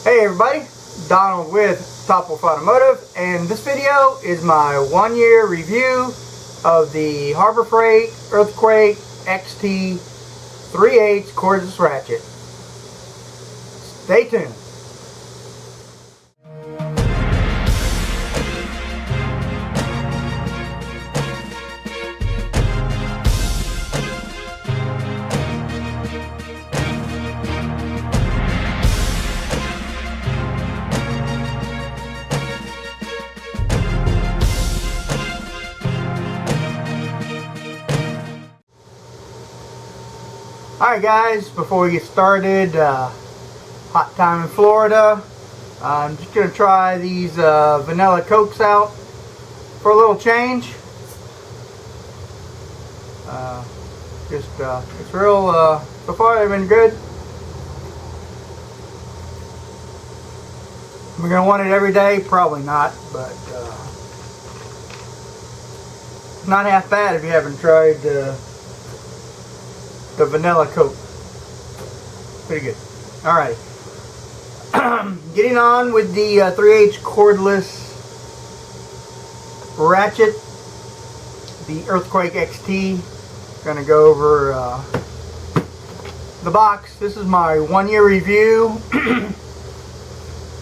Hey everybody, Donald with Topwolf Automotive, and this video is my 1 year review of the Harbor Freight Earthquake XT 3/8 Cordless Ratchet. Stay tuned. Alright guys, before we get started, hot time in Florida. I'm just going to try these vanilla Cokes out for a little change. It's real, so far they've been good. We're going to want it every day? Probably not, but not half bad if you haven't tried the vanilla Coke. Pretty good. Alright. Getting on with the 3/8 cordless ratchet, the Earthquake XT. Gonna go over the box. This is my 1 year review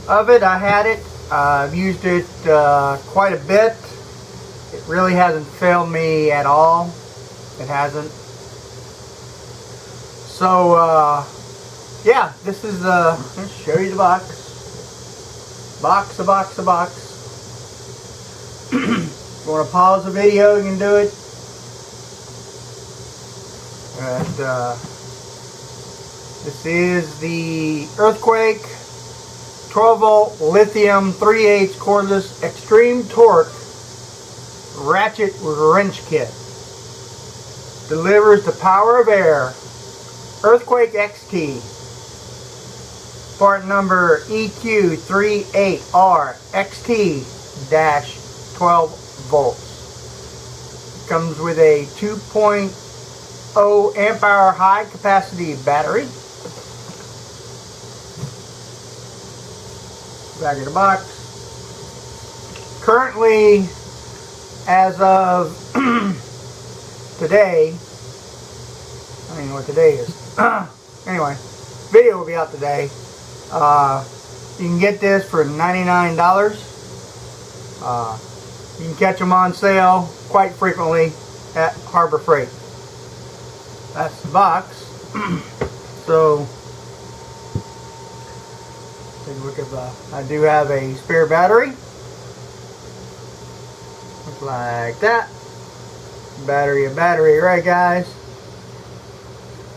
of it. I had it. I've used it quite a bit. It really hasn't failed me at all. It hasn't. So, yeah, this is, let's show you the box. Box. If you want to pause the video, you can do it. And, this is the Earthquake 12-volt lithium 3/8 cordless extreme torque ratchet with wrench kit. Delivers the power of air. Earthquake XT, part number EQ38R XT-12 volts. Comes with a 2.0 amp hour high capacity battery. Back of the box. Currently, as of today, I don't even know what today is. Anyway, video will be out today. You can get this for $99. You can catch them on sale quite frequently at Harbor Freight. That's the box. So, take a look at I do have a spare battery. Looks like that. Battery, right guys?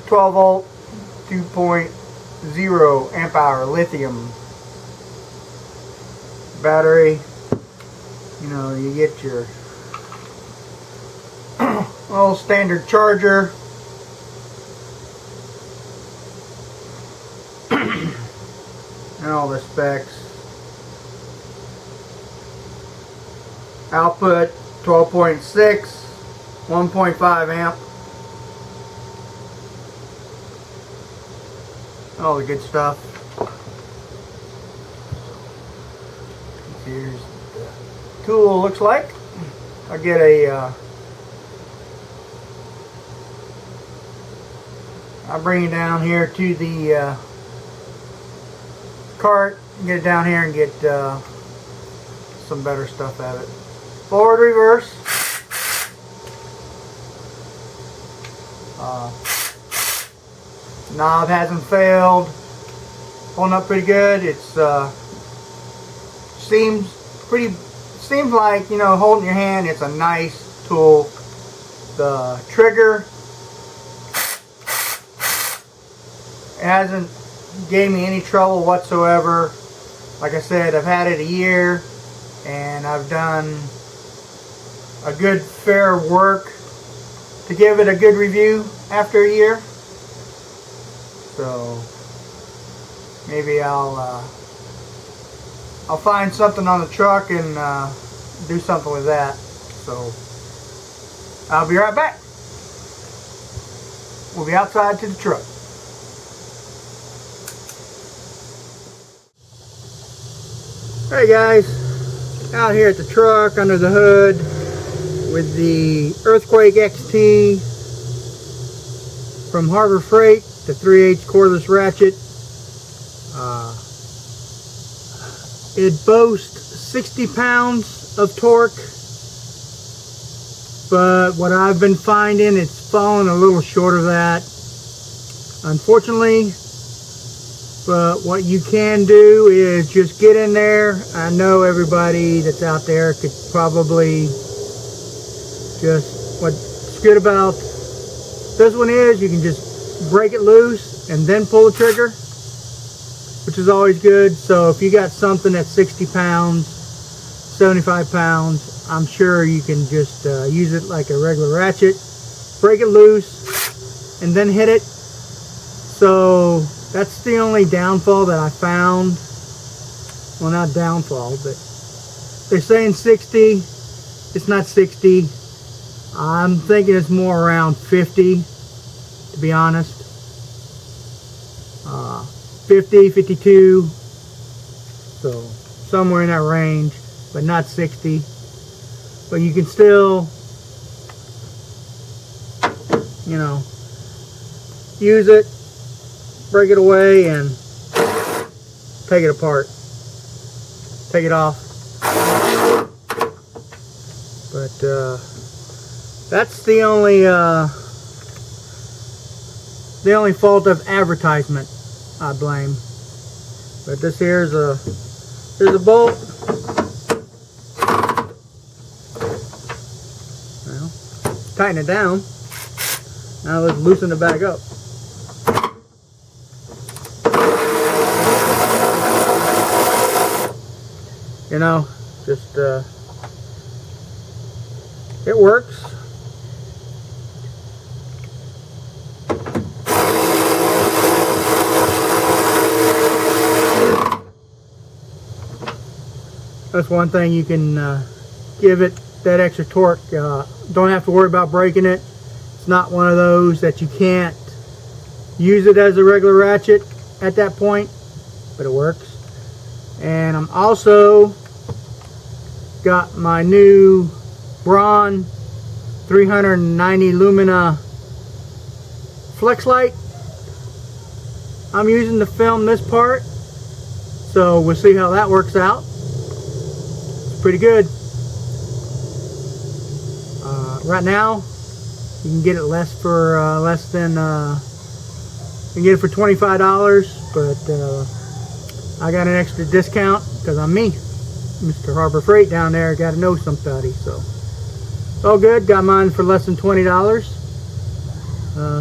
12 volt, 2.0 amp hour lithium battery. You know, you get your little standard charger. And all the specs. Output 12.6, 1.5 amp. All the good stuff. Here's the tool looks like. I'll get I'll bring it down here to the cart, get it down here and get some better stuff out of it. Forward, reverse. Knob hasn't failed. Holding up pretty good. It's seems like, you know, holding your hand, it's a nice tool. The trigger, it hasn't gave me any trouble whatsoever. Like I said, I've had it a year and I've done a good fair work to give it a good review after a year. So maybe I'll find something on the truck and do something with that. So I'll be right back. We'll be outside to the truck. Hey guys, out here at the truck under the hood with the Earthquake XT from Harbor Freight, the 3/8 cordless ratchet. It boasts 60 pounds of torque, but what I've been finding, it's falling a little short of that, unfortunately. But what you can do is just get in there. I know everybody that's out there could probably just, what's good about this one is you can just break it loose and then pull the trigger, which is always good. So if you got something that's 60 pounds, 75 pounds, I'm sure you can just use it like a regular ratchet, break it loose, and then hit it. So that's the only downfall that I found. Well, not downfall, but they're saying 60. It's not 60. I'm thinking it's more around 50, to be honest. 50, 52. So somewhere in that range, but not 60. But you can still, you know, use it, break it away, and take it apart, take it off. But that's the only fault of advertisement I blame. But this here's a bolt. Well, tighten it down. Now let's loosen it back up. You know, just it works. That's one thing you can give it, that extra torque. Don't have to worry about breaking it. It's not one of those that you can't use it as a regular ratchet at that point, but it works. And I'm also got my new Braun 390 Lumina flex light I'm using to film this part, so we'll see how that works out. It's pretty good. Right now you can get it less than you can get it for $25, but I got an extra discount because I'm me, Mr. Harbor Freight down there. Got to know somebody, so it's all good. Got mine for less than $20.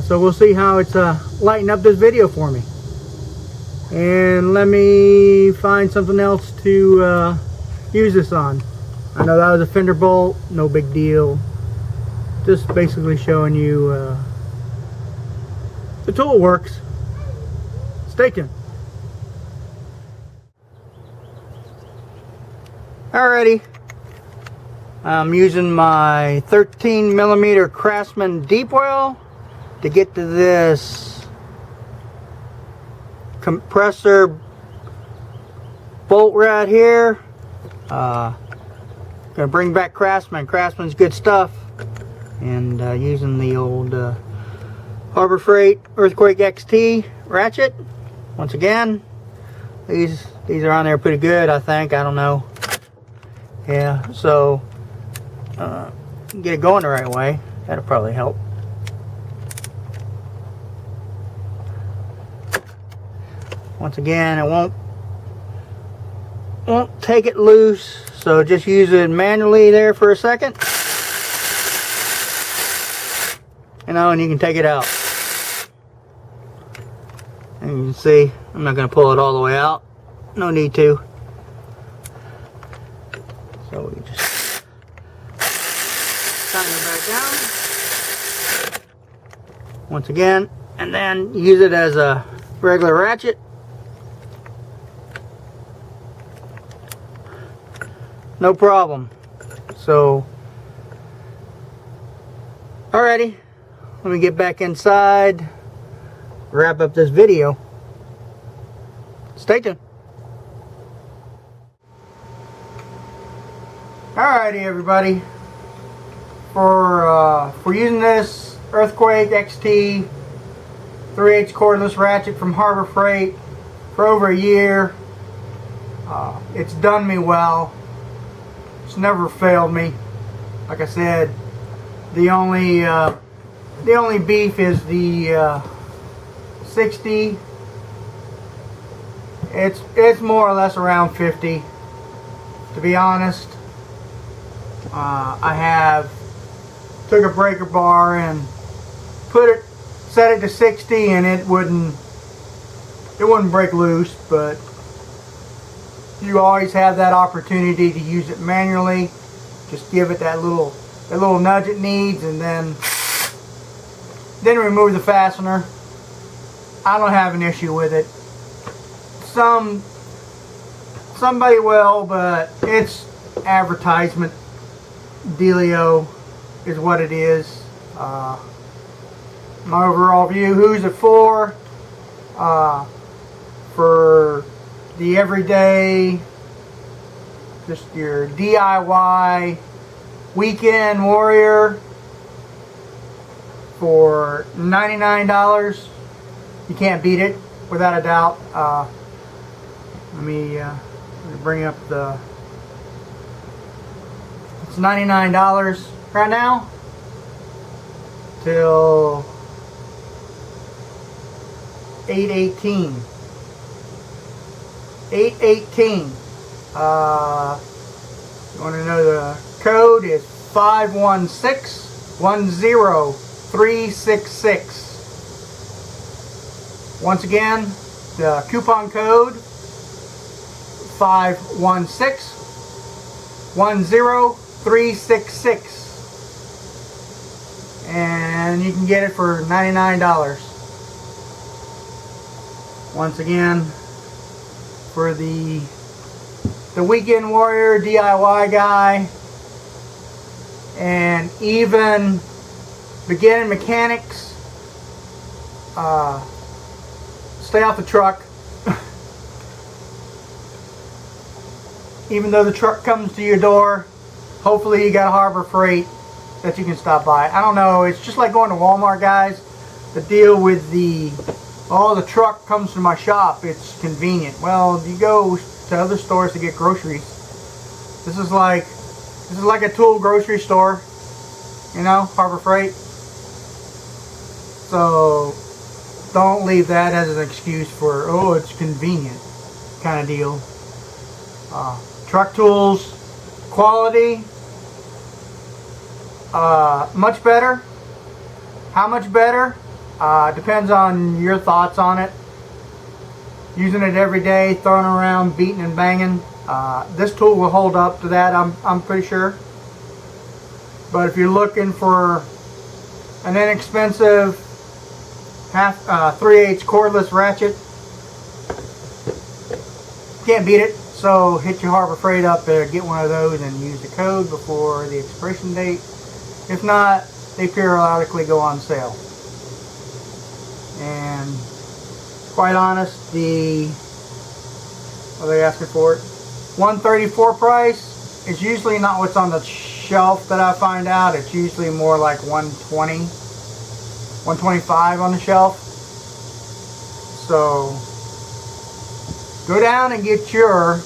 So we'll see how it's lighting up this video for me. And let me find something else to use this on. I know that was a fender bolt, no big deal. Just basically showing you the tool works. Stay tuned. Alrighty, I'm using my 13mm Craftsman deep well to get to this compressor bolt right here. Gonna bring back Craftsman. Craftsman's good stuff, and using the old Harbor Freight Earthquake XT ratchet. Once again, these are on there pretty good, I think. I don't know. Yeah, so get it going the right way. That'll probably help. Once again, it won't take it loose, so just use it manually there for a second. You know, and you can take it out. And you can see, I'm not going to pull it all the way out. No need to. So we just tighten it back down. Once again, and then use it as a regular ratchet. No problem. So, alrighty, let me get back inside, wrap up this video. Stay tuned. Alrighty, everybody. For using this Earthquake XT 3/8 cordless ratchet from Harbor Freight for over a year, it's done me well. It's never failed me. Like I said, the only beef is the 60. It's more or less around 50, to be honest. I took a breaker bar and set it to 60, and it wouldn't break loose, but you always have that opportunity to use it manually. Just give it that little nudge it needs, and then remove the fastener. I don't have an issue with it. Somebody will, but it's advertisement dealio is what it is. My overall view, who's it for? For the everyday, just your DIY weekend warrior for $99. You can't beat it, without a doubt. Let me bring up the... It's $99 right now till 8/18. 8/18. You want to know the code is 516-10366. Once again, the coupon code 516-10366. And you can get it for $99. Once again, for the weekend warrior, DIY guy, and even beginning mechanics, stay off the truck. Even though the truck comes to your door, hopefully you got a Harbor Freight that you can stop by. I don't know, it's just like going to Walmart, guys. The deal with the truck comes to my shop, it's convenient. Well, you go to other stores to get groceries. This is like a tool grocery store, you know, Harbor Freight. So don't leave that as an excuse for, oh, it's convenient kind of deal. Truck tools, quality, much better. How much better? Depends on your thoughts on it. Using it every day, throwing around, beating and banging. This tool will hold up to that, I'm pretty sure. But if you're looking for an inexpensive 3/8 cordless ratchet, can't beat it. So hit your Harbor Freight up there, get one of those, and use the code before the expiration date. If not, they periodically go on sale. And quite honest, what are they asking for it? $134 price is usually not what's on the shelf that I find out. It's usually more like $120, $125 on the shelf. So go down and get your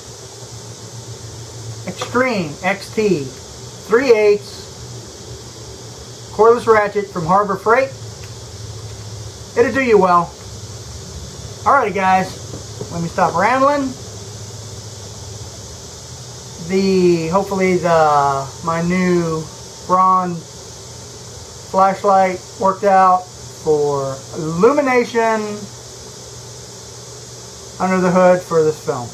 Extreme XT 3/8 cordless ratchet from Harbor Freight. It'll do you well. Alrighty, guys, let me stop rambling. Hopefully my new bronze flashlight worked out for illumination under the hood for this film.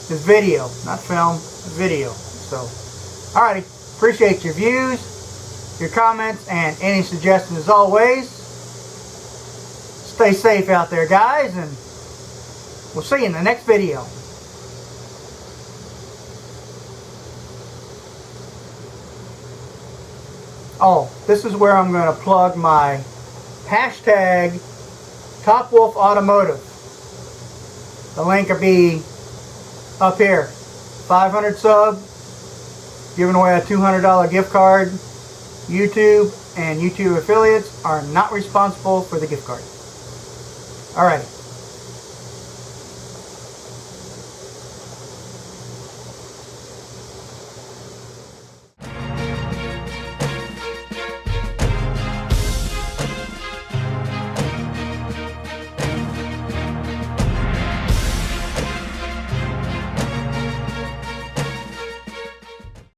This video, not film, video. So, alrighty, appreciate your views, your comments, and any suggestions as always. Stay safe out there, guys, and we'll see you in the next video. Oh, this is where I'm going to plug my hashtag Topwolf Automotive. The link will be up here. 500 sub, giving away a $200 gift card. YouTube and YouTube affiliates are not responsible for the gift card. Alright.